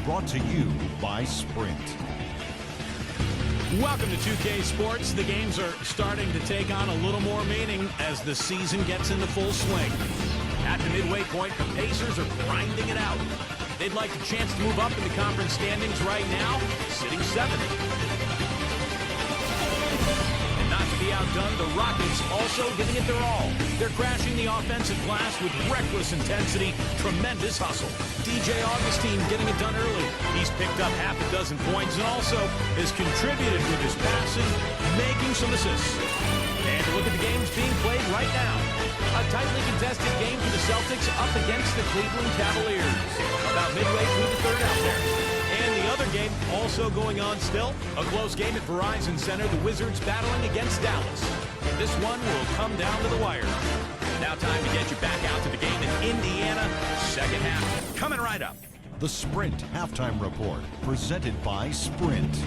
brought to you by Sprint. Welcome to 2K Sports. The games are starting to take on a little more meaning as the season gets into full swing. At the midway point, the Pacers are grinding it out. They'd like a chance to move up in the conference standings right now, sitting 7th. To be outdone, the Rockets also giving it their all. They're crashing the offensive glass with reckless intensity, tremendous hustle. DJ Augustine getting it done early. He's picked up half a dozen points and also has contributed with his passing, making some assists. And look at the games being played right now. A tightly contested game for the Celtics up against the Cleveland Cavaliers. About midway through the third out there. And the other game also going on still. A close game at Verizon Center. The Wizards battling against Dallas. This one will come down to the wire. Now time to get you back out to the game in Indiana. Second half coming right up. The Sprint Halftime Report, presented by Sprint.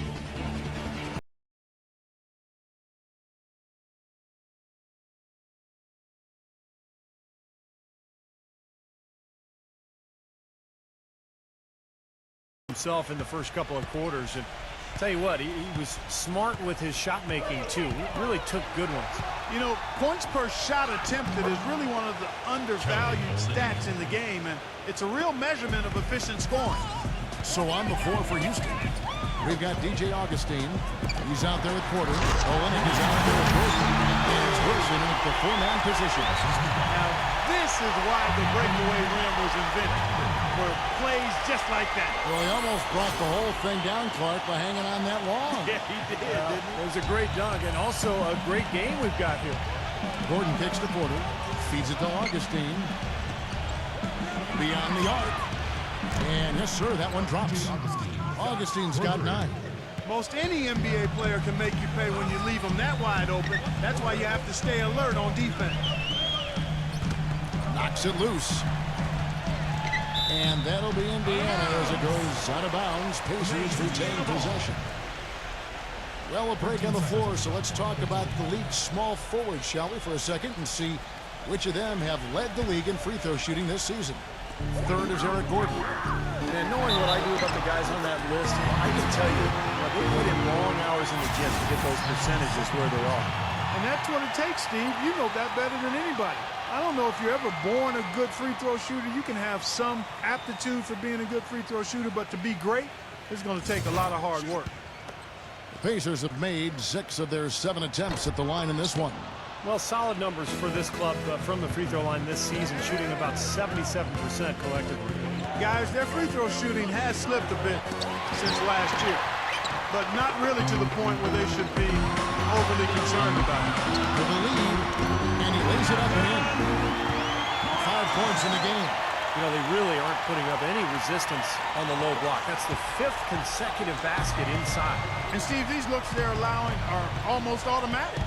Himself in the first couple of quarters, and tell you what, he was smart with his shot making too. He really took good ones. You know, points per shot attempted is really one of the undervalued stats in the game, and it's a real measurement of efficient scoring. So on the floor for Houston, we've got DJ Augustine. He's out there with Porter. Olynyk is out there with Gordon. And it's Wilson at the four-man position. Now, this is why the breakaway rim was invented, for plays just like that. Well, he almost brought the whole thing down, Clark, by hanging on that long. Yeah, he did, didn't he? It was a great dunk, and also a great game we've got here. Gordon kicks to Porter, feeds it to Augustine. Beyond the arc. And yes, sir, that one drops. Augustine's got 9. Most any NBA player can make you pay when you leave them that wide open. That's why you have to stay alert on defense. Knocks it loose. And that'll be Indiana as it goes out of bounds. Pacers retain possession. Well, a break on the floor, so let's talk about the league's small forwards, shall we, for a second, and see which of them have led the league in free throw shooting this season. Third is Eric Gordon. And knowing what I do about the guys on that list, I can tell you, they put in long hours in the gym to get those percentages where they are. And that's what it takes, Steve. You know that better than anybody. I don't know if you're ever born a good free throw shooter. You can have some aptitude for being a good free throw shooter, but to be great, it's going to take a lot of hard work. The Pacers have made 6 of their 7 attempts at the line in this one. Well, solid numbers for this club from the free throw line this season, shooting about 77% collectively. Guys, their free throw shooting has slipped a bit since last year, but not really to the point where they should be overly concerned about it. To the lead, and he lays it up and in. 5 points in the game. You know, they really aren't putting up any resistance on the low block. That's the 5th consecutive basket inside. And Steve, these looks they're allowing are almost automatic.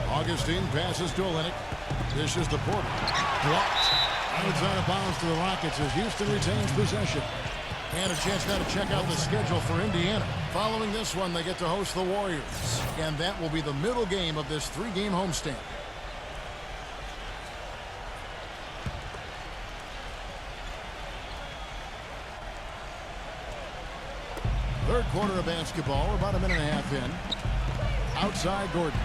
Augustine passes to Olynyk. Dishes to Porter. Blocked. And it's out of bounds to the Rockets as Houston retains possession. And a chance now to check out the schedule for Indiana. Following this one, they get to host the Warriors. And that will be the middle game of this 3-game homestand. Third quarter of basketball. We're about a minute and a half in. Outside Gordon.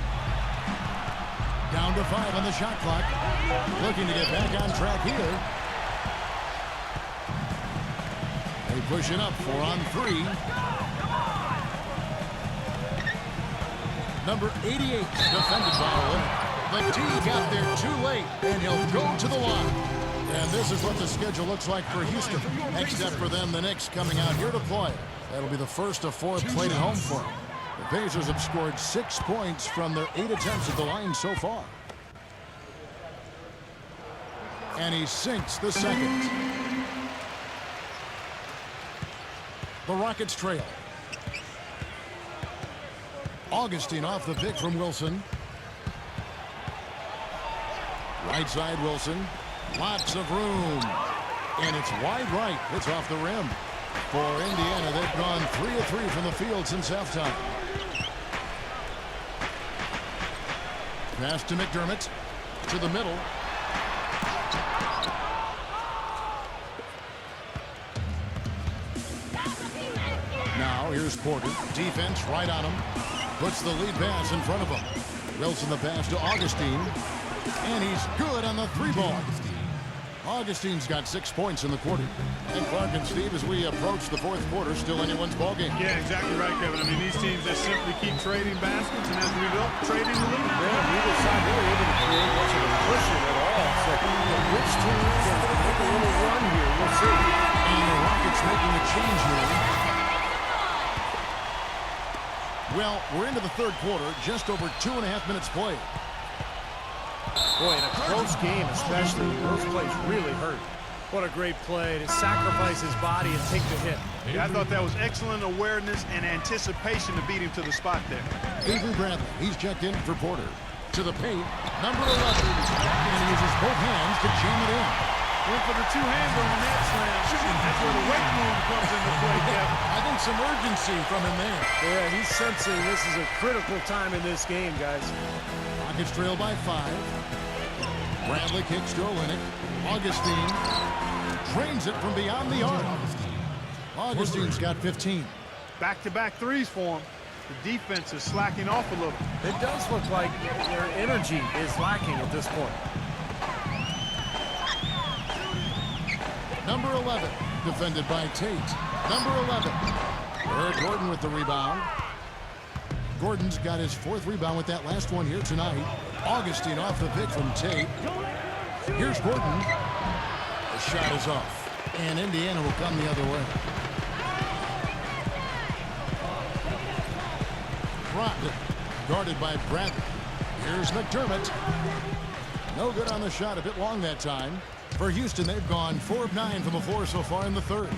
Down to 5 on the shot clock. Looking to get back on track here. They push it up 4 on 3. Number 88 defended by Olynyk. The D got there too late, and he'll go to the line. And this is what the schedule looks like for Houston. Next step for them, the Knicks coming out here to play. That'll be the first of 4 played at home for them. The Pacers have scored 6 points from their 8 attempts at the line so far. And he sinks the second. The Rockets trail. Augustine off the pick from Wilson. Right side Wilson. Lots of room. And it's wide right. It's off the rim. For Indiana, they've gone 3 of 3 from the field since halftime. Pass to McDermott. To the middle. Now here's Porter. Defense right on him. Puts the lead pass in front of him. Wilson the pass to Augustine. And he's good on the 3-ball. Augustine's got 6 points in the quarter. And Clark and Steve, as we approach the fourth quarter, still anyone's ball game. Yeah, exactly right, Kevin. I mean, these teams that simply keep trading baskets, and as a result, trading the lead. Yeah, neither side really able to create much of a cushion at all. So which team can make a little run here? We'll see. And the Rockets making a change here. Well, we're into the third quarter, just over 2.5 minutes played. Boy, in a close game especially, those plays really hurt. What a great play to sacrifice his body and take the hit. Yeah, I thought that was excellent awareness and anticipation to beat him to the spot there. Avery Bradley, he's checked in for Porter. To the paint, number 11. And he uses both hands to jam it in. Went for the two-hander on that slam. That's where the weight room comes into play, Kevin. I think some urgency from him there. Yeah, he's sensing this is a critical time in this game, guys. Rockets trail by 5. Bradley kicks to Olynyk. Augustine drains it from beyond the arc. Augustine's got 15. Back-to-back threes for him. The defense is slacking off a little. It does look like their energy is lacking at this point. Number 11, defended by Tate. Number 11, Eric Gordon with the rebound. Gordon's got his 4th rebound with that last one here tonight. Augustine off the pick from Tate. Here's Gordon. The shot is off, and Indiana will come the other way. Brogdon, guarded by Bradley. Here's McDermott. No good on the shot, a bit long that time. For Houston, they've gone 4 of 9 from the floor so far in the third.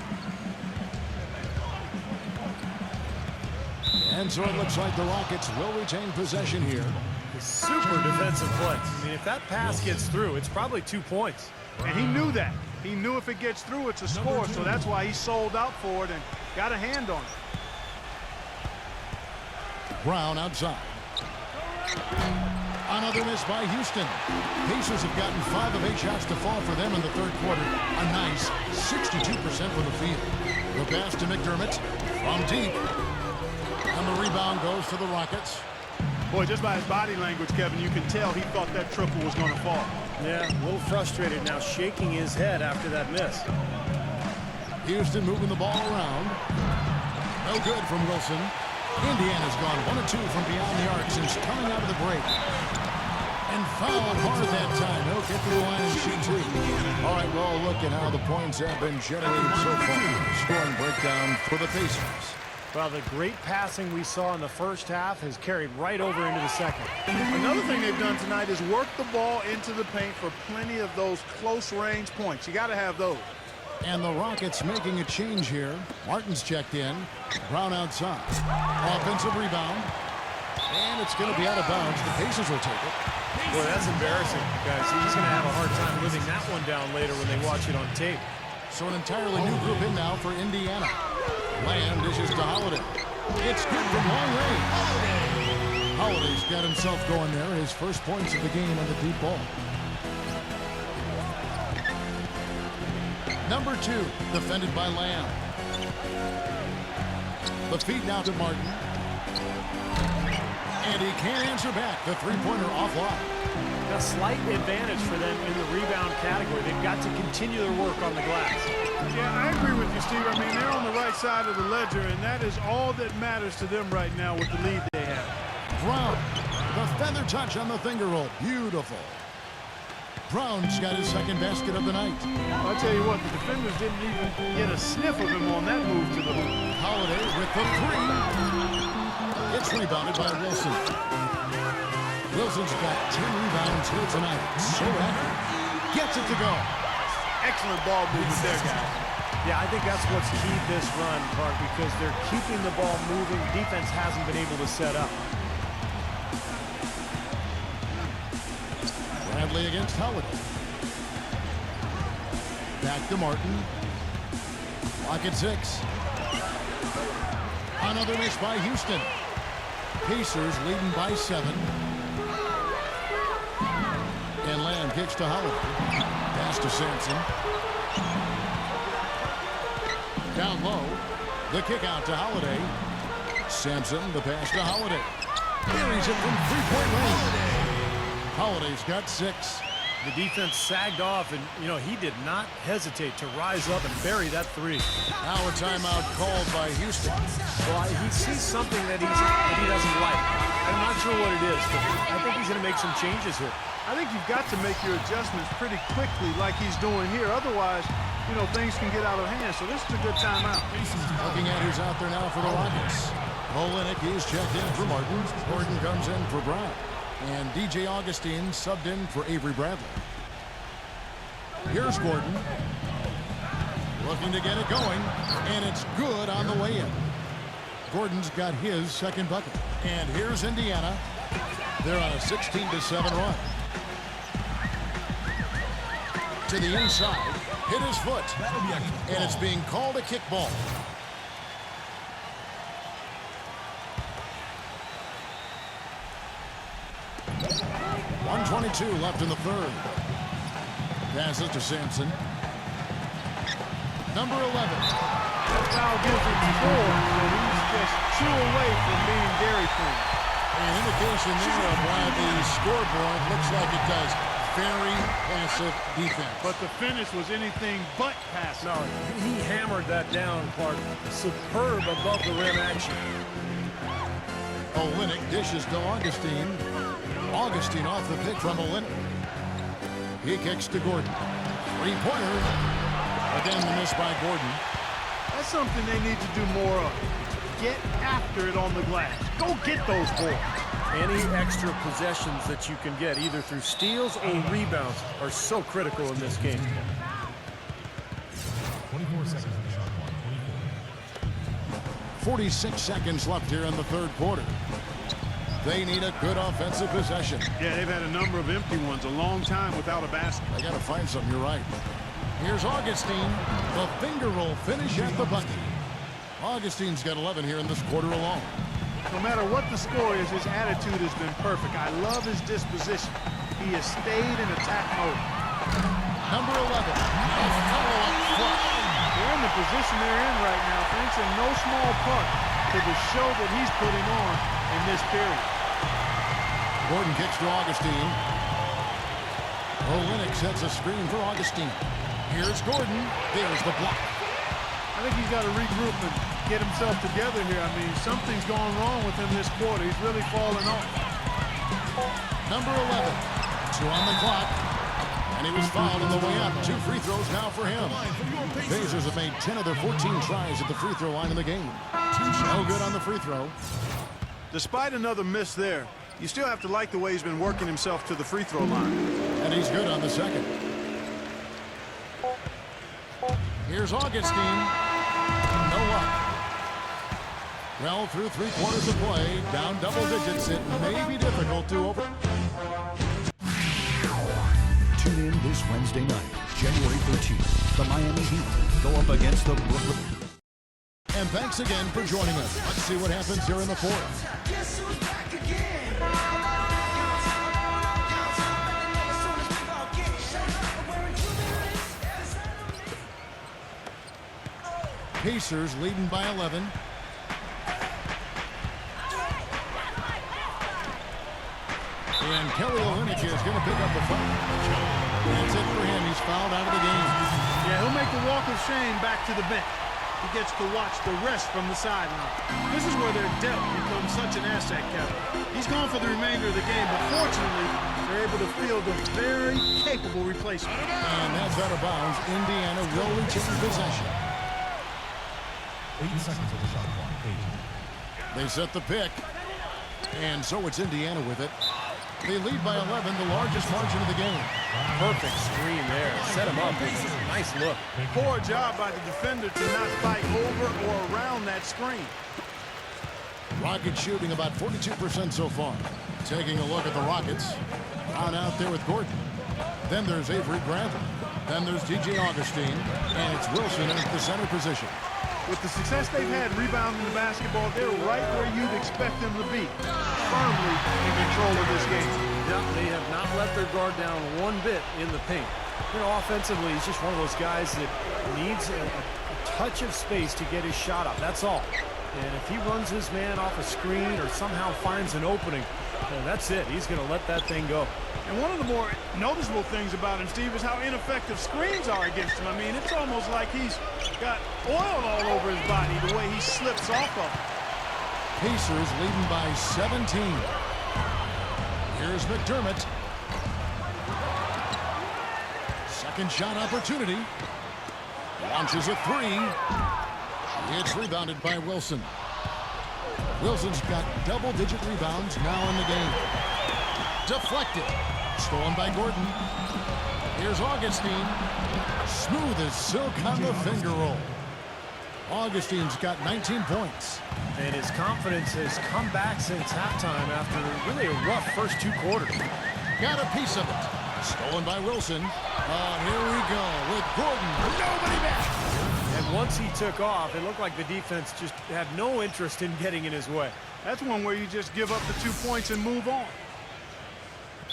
And so it looks like the Rockets will retain possession here. Super defensive play. I mean, if that pass gets through, it's probably 2 points. And he knew that. He knew if it gets through, it's a score, so that's why he sold out for it and got a hand on it. Brown outside. Another miss by Houston. Pacers have gotten 5 of 8 shots to fall for them in the third quarter. A nice 62% from the field. The pass to McDermott from deep. And the rebound goes to the Rockets. Boy, just by his body language, Kevin, you can tell he thought that triple was going to fall. Yeah, a little frustrated now, shaking his head after that miss. Houston moving the ball around. No good from Wilson. Indiana's gone 1 of 2 from beyond the arc since coming out of the break. And fouled hard that time. He'll get to the line and shoot 2. All right, well, look at how the points have been generated so far. Scoring breakdown for the Pacers. Well, the great passing we saw in the first half has carried right over into the second. Another thing they've done tonight is work the ball into the paint for plenty of those close-range points. You got to have those. And the Rockets making a change here. Martin's checked in. Brown outside. Offensive rebound. And it's going to be out of bounds. The Pacers will take it. Boy, that's embarrassing, guys. He's going to have a hard time living that one down later when they watch it on tape. So an entirely new group in now for Indiana. Lamb dishes to Holiday. It's good from long range. Holiday's got himself going there. His first points of the game on the deep ball. Number 2, defended by Lamb. The feed now to Martin. And he can't answer back. The three-pointer offline. A slight advantage for them in the rebound category. They've got to continue their work on the glass. Yeah, I agree with you, Steve. I mean, they're on the right side of the ledger, and that is all that matters to them right now with the lead they have. Brown, the feather touch on the finger roll. Beautiful. Brown's got his second basket of the night. I'll tell you what, the defenders didn't even get a sniff of him on that move to the hoop. Holiday with the 3. It's rebounded by Wilson. Wilson's got 10 rebounds here tonight. So accurate. Gets it to go. Excellent ball movement there, guys. Yeah, I think that's what's keyed this run, Clark, because they're keeping the ball moving. Defense hasn't been able to set up. Bradley against Holiday. Back to Martin. Clock at 6. Another miss by Houston. Pacers leading by 7. And Lamb kicks to Holiday. Pass to Sampson. Down low. The kick out to Holiday. Sampson, the pass to Holiday. Buries it from three-point range. Holiday's got 6. The defense sagged off, and, you know, he did not hesitate to rise up and bury that 3. Now a timeout called by Houston. Well, he sees something that he doesn't like. I'm not sure what it is, but I think he's going to make some changes here. I think you've got to make your adjustments pretty quickly like he's doing here. Otherwise, you know, things can get out of hand. So this is a good timeout. Looking at who's out there now for the Rockets. Olenek, he's checked in for Martin. Gordon comes in for Brown. And DJ Augustine subbed in for Avery Bradley. Here's Gordon. Looking to get it going. And it's good on the way in. Gordon's got his second bucket. And here's Indiana. They're on a 16-7 run. To the inside. Hit his foot. And it's being called a kickball. 1:22 left in the third. Passes to Sampson. Number 11. That foul gives him 4, and he's just 2 away from being Dairy Queen. An indication there of why the scoreboard looks like it does. Very passive defense. But the finish was anything but passive. No, he hammered that down, Clark. Superb above the rim action. Olenek dishes to Augustine. Augustine off the pick from Olenek. He kicks to Gordon. Three-pointer. Again, the miss by Gordon. That's something they need to do more of. Get after it on the glass. Go get those boards. Any extra possessions that you can get, either through steals or rebounds, are so critical in this game. 24 seconds on the shot clock. 46 seconds left here in the third quarter. They need a good offensive possession. Yeah, they've had a number of empty ones, a long time without a basket. They got to find something, you're right. Here's Augustine. The finger roll finish at the bucket. Augustine's got 11 here in this quarter alone. No matter what the score is, his attitude has been perfect. I love his disposition. He has stayed in attack mode. Number 11. A follow-up flush. They're in the position they're in right now, thanks in no small part to the show that he's putting on in this period. Gordon kicks to Augustine. Olenek sets a screen for Augustine. Here's Gordon. There's the block. I think he's got to regroup and get himself together here. I mean, something's going wrong with him this quarter. He's really falling off. Number 11. 2 on the clock. And he was fouled on the way up. 2 free throws now for him. Pacers have made 10 of their 14 tries at the free throw line in the game. No good on the free throw. Despite another miss there, you still have to like the way he's been working himself to the free throw line. And he's good on the second. Here's Augustine. No luck. Well, through 3 quarters of play, down double digits, it may be difficult to over. Tune in this Wednesday night, January 13th. The Miami Heat go up against the Brooklyn. And thanks again for joining us. Let's see what happens here in the fourth. Pacers leading by 11. And Kelly Olynyk is going to pick up the foul. That's it for him. He's fouled out of the game. Yeah, he'll make the walk of shame back to the bench. He gets to watch the rest from the sideline. This is where their depth becomes such an asset, Kevin. He's gone for the remainder of the game, but fortunately, they're able to field a very capable replacement. And that's out of bounds. Indiana will retain possession. 8 seconds of the shot clock. 8. They set the pick. And so it's Indiana with it. They lead by 11, the largest margin of the game. Perfect screen there. Set him up. Nice look. Poor job by the defender to not fight over or around that screen. Rockets shooting about 42% so far. Taking a look at the Rockets. Brown out there with Gordon. Then there's Avery Bradley. Then there's DJ Augustine. And it's Wilson in the center position. With the success they've had rebounding the basketball, they're right where you'd expect them to be. Firmly in control of this game. Yeah, they have not let their guard down one bit in the paint. You know, offensively, he's just one of those guys that needs a touch of space to get his shot up. That's all. And if he runs his man off a screen or somehow finds an opening, that's it. He's going to let that thing go. And one of the more noticeable things about him, Steve, is how ineffective screens are against him. I mean, it's almost like he's got oil all over his body the way he slips off of him. Pacers leading by 17. Here's McDermott. Second shot opportunity. Launches a three. It's rebounded by Wilson. Wilson's got double-digit rebounds now in the game. Deflected. Stolen by Gordon. Here's Augustine. Smooth as silk on the finger roll. Augustine's got 19 points. And his confidence has come back since halftime after really a rough first 2 quarters. Got a piece of it. Stolen by Wilson. Here we go with Gordon. Nobody back. And once he took off, it looked like the defense just had no interest in getting in his way. That's one where you just give up the 2 points and move on.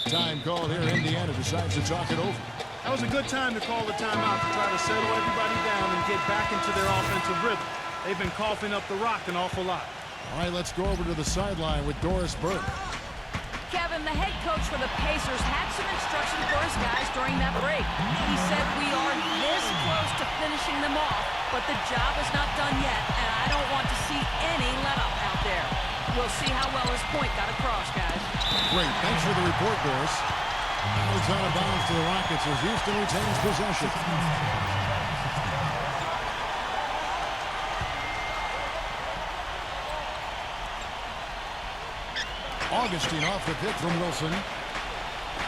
Time called here. Indiana decides to talk it over. That was a good time to call the timeout to try to settle everybody down and get back into their offensive rhythm. They've been coughing up the rock an awful lot. All right, let's go over to the sideline with Doris Burke. Kevin, the head coach for the Pacers had some instruction for his guys during that break. He said we are this close to finishing them off, but the job is not done yet, and I don't want to see any let-up out there. We'll see how well his point got across, guys. Great. Thanks for the report, Doris. Now it's out of bounds to the Rockets as Houston retains possession. Augustine off the pick from Wilson.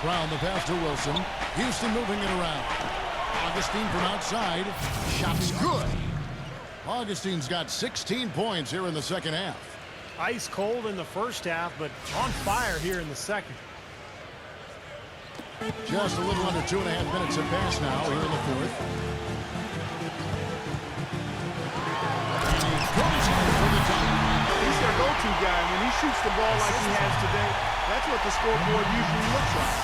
Brown the pass to Wilson. Houston moving it around. Augustine from outside. Shot's good. Augustine's got 16 points here in the second half. Ice cold in the first half, but on fire here in the second. Just a little under 2.5 minutes have passed now here in the fourth. And he goes in for the dunk. He's their go-to guy. When he shoots the ball like he has today, that's what the scoreboard usually looks like.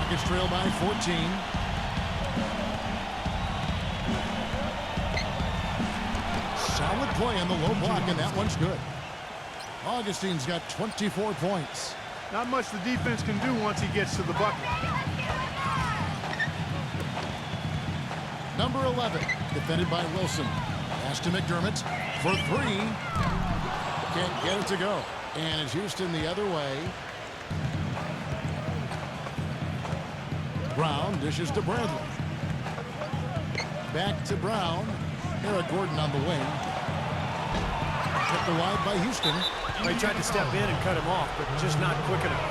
Rockets trail by 14. Solid play on the low block, and that one's good. Augustine's got 24 points. Not much the defense can do once he gets to the bucket. Number 11, defended by Wilson. Pass to McDermott for three. Can't get it to go. And it's Houston the other way. Brown dishes to Bradley. Back to Brown. Eric Gordon on the wing. Kept the wide by Houston. They tried to step in and cut him off, but just not quick enough.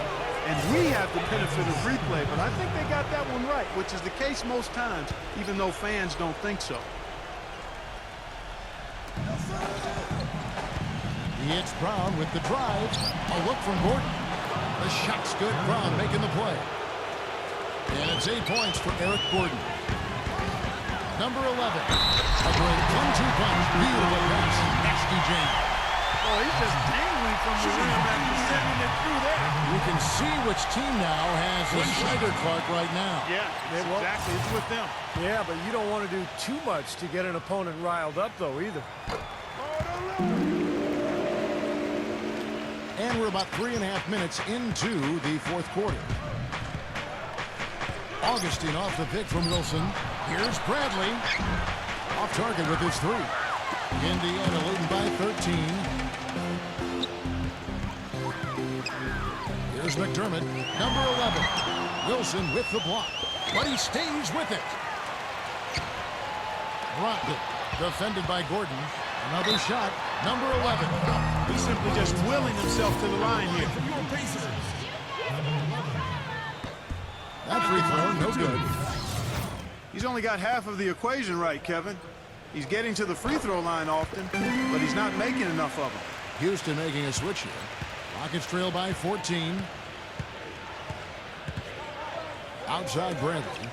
And we have the benefit of replay, but I think they got that one right, which is the case most times, even though fans don't think so. It's Brown with the drive. A look from Gordon. The shot's good. Brown making the play. And it's 8 points for Eric Gordon. Number 11. A great 1-2 punch. Beautiful pass. Nasty jam. Oh, he's just dangling from the rim after sending it through there. You can see which team now has the Schneider Clark right now. Yeah, exactly. It's with them. Yeah, but you don't want to do too much to get an opponent riled up, though, either. And we're about 3.5 minutes into the fourth quarter. Augustine off the pick from Wilson. Here's Bradley. Off target with his three. Indiana leading by 13. Here's McDermott, number 11. Wilson with the block, but he stays with it. Rocket, defended by Gordon. Another shot, number 11. He's simply just willing himself to the line here. That free throw, no good. He's only got half of the equation right, Kevin. He's getting to the free throw line often, but he's not making enough of them. Houston making a switch here. Rockets trail by 14. Outside Bradley.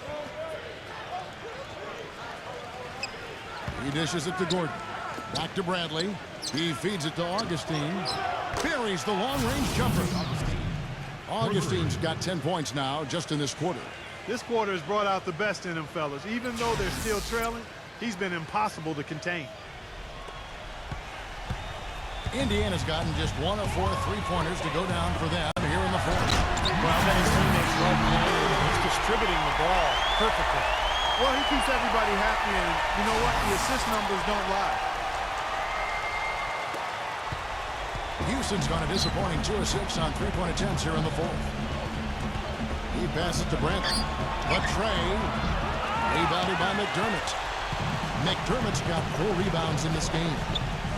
He dishes it to Gordon. Back to Bradley. He feeds it to Augustine. Buries the long-range jumper. Augustine's got 10 points now just in this quarter. This quarter has brought out the best in them, fellas. Even though they're still trailing, he's been impossible to contain. Indiana's gotten just 1 of 4 3-pointers to go down for them here in the fourth. Well, then his teammates love playing. He's distributing the ball perfectly. Well, he keeps everybody happy, and you know what? The assist numbers don't lie. Houston's gone a disappointing 2 of 6 on 3-point attempts here in the fourth. He passes to Brent. Trey, rebounded by McDermott. McDermott's got 4 rebounds in this game.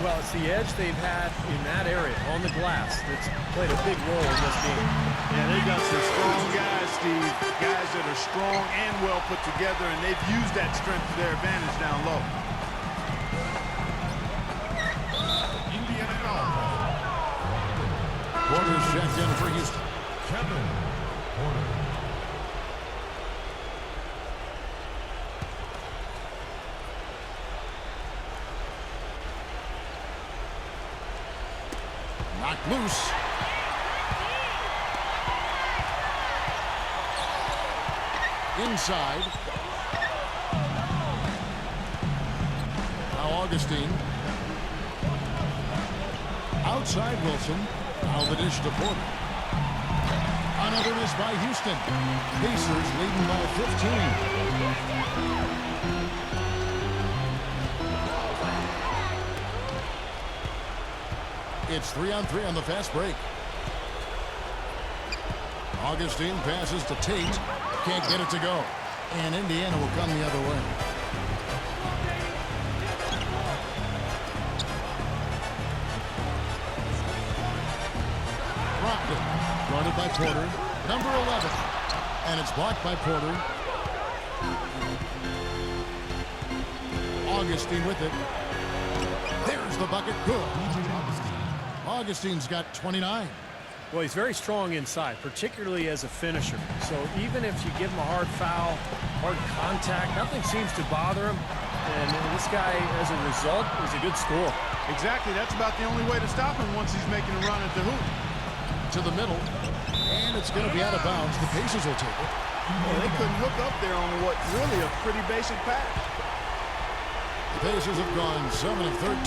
Well, it's the edge they've had in that area on the glass that's played a big role in this game. Yeah, they've got some strong guys, Steve. Guys that are strong and well put together, and they've used that strength to their advantage down low. Porter's checked in for Houston. Kevin Porter. Knocked loose. Inside. Now Augustine. Outside Wilson. Now the dish to Porter. Another miss by Houston. Pacers leading by 15. It's 3-on-3 on the fast break. Augustine passes to Tate. Can't get it to go. And Indiana will come the other way. Rockett. Guarded by Porter. Number 11. And it's blocked by Porter. Augustine with it. There's the bucket. Good. Augustine's got 29. Well, he's very strong inside, particularly as a finisher. So even if you give him a hard foul, hard contact, nothing seems to bother him. And this guy, as a result, is a good scorer. Exactly. That's about the only way to stop him once he's making a run at the hoop. To the middle. And it's going to be out of bounds. The Pacers will take it. Well, they couldn't hook up there on what's really a pretty basic pass. The Pacers have gone 7 of 13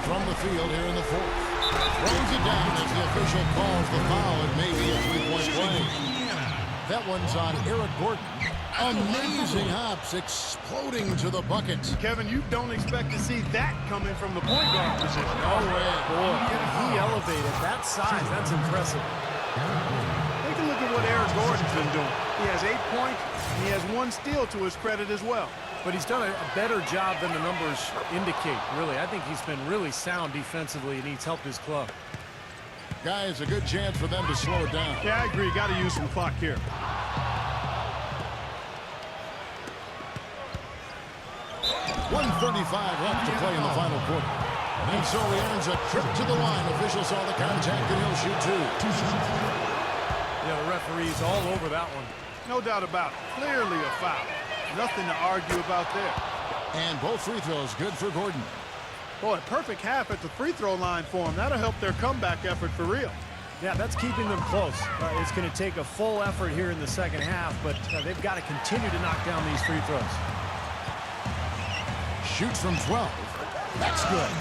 from the field here in the fourth. Throws it down as the official calls the foul. It may be a 3-point play. That one's on Eric Gordon. Amazing hops, exploding to the bucket. Kevin, you don't expect to see that coming from the point guard position. No way. Boy, he elevated that size. That's impressive. Take a look at what Eric Gordon's been doing. He has 8 points, and he has 1 steal to his credit as well. But he's done a better job than the numbers indicate, really. I think he's been really sound defensively, and he's helped his club. Guys, a good chance for them to slow it down. Yeah, I agree. Got to use some clock here. .135 left to play in the final quarter. And so he earns a trip to the line. Official saw the contact, and he'll shoot 2. Yeah, the referee's all over that one. No doubt about it. Clearly a foul. Nothing to argue about there. And both free throws good for Gordon. Boy, perfect half at the free throw line for him. That'll help their comeback effort for real. Yeah, that's keeping them close. It's going to take a full effort here in the second half, but they've got to continue to knock down these free throws. Shoots from 12. That's good.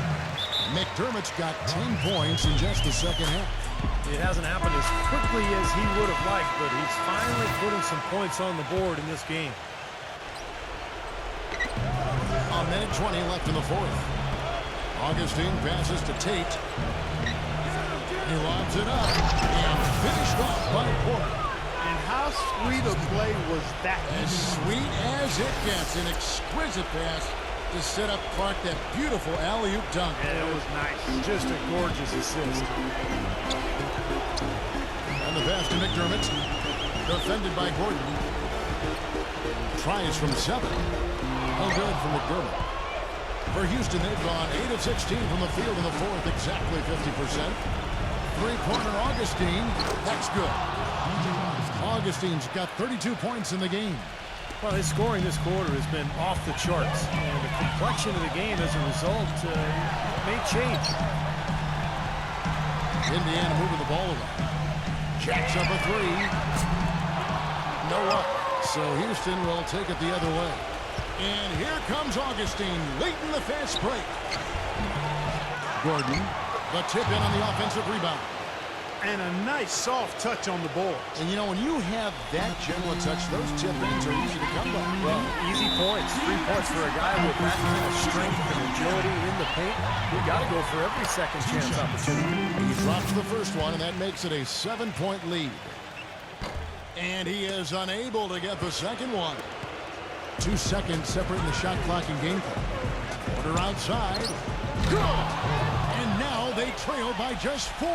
McDermott's got 10 points in just the second half. It hasn't happened as quickly as he would have liked, but he's finally putting some points on the board in this game. A minute 20 left in the fourth. Augustine passes to Tate. He lobs it up and finished off by Porter. And how sweet a play was that? As sweet as it gets. An exquisite pass to set up Clark that beautiful alley-oop dunk. And it was nice. Just a gorgeous assist. And the pass to McDermott. Defended by Gordon. Tries from 7. No good from McDermott. For Houston, they've gone 8 of 16 from the field in the fourth, exactly 50%. Three-pointer Augustine, that's good. Augustine's got 32 points in the game. Well, his scoring this quarter has been off the charts. And the complexion of the game as a result may change. Indiana moving the ball around. Jacks up a 3. No up. So Houston will take it the other way. And here comes Augustine late in the fast break. Gordon, the tip in on the offensive rebound. And a nice soft touch on the ball. And you know, when you have that general touch, those tip-ins are easy to come by. Well, easy points. 3 points for a guy with that kind of strength and agility in the paint. You got to go for every second chance opportunity. He drops the first one, and that makes it a 7-point lead. And he is unable to get the second one. 2 seconds separating the shot clock and game clock. Order outside. Good! And now they trail by just 4.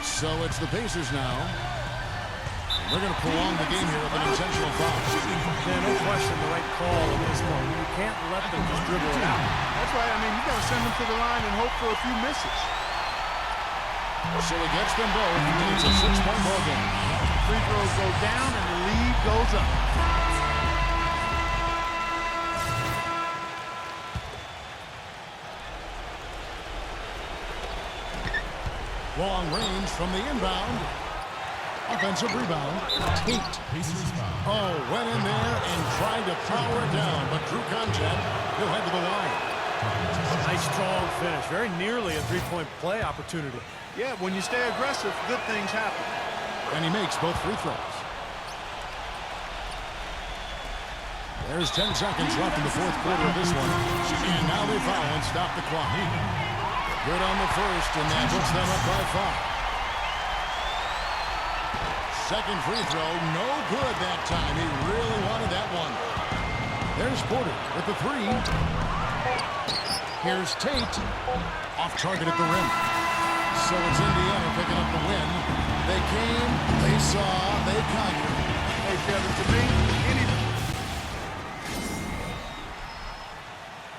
So it's the Pacers now. They're going to prolong the game here with an intentional foul. Yeah, no question the right call in this one. You can't let them just dribble it out. That's right. I mean, you got to send them to the line and hope for a few misses. So he gets them both, and it's a 6-point ball game. Free throws go down and the lead goes up. Long range from the inbound. Offensive rebound. Tate. Oh, went in there and tried to power it down, but drew contact. He'll head to the line. Nice strong finish. Very nearly a 3-point play opportunity. Yeah, when you stay aggressive, good things happen. And he makes both free throws. There's 10 seconds left in the fourth quarter of this one. And now they foul and stop the clock. Good on the first, and that puts them up by 5. Second free throw, no good that time. He really wanted that one. There's Porter with the 3. Here's Tate. Off target at the rim. So it's Indiana picking up the win. They came, they saw, they conquered. Hey, Kevin, to me,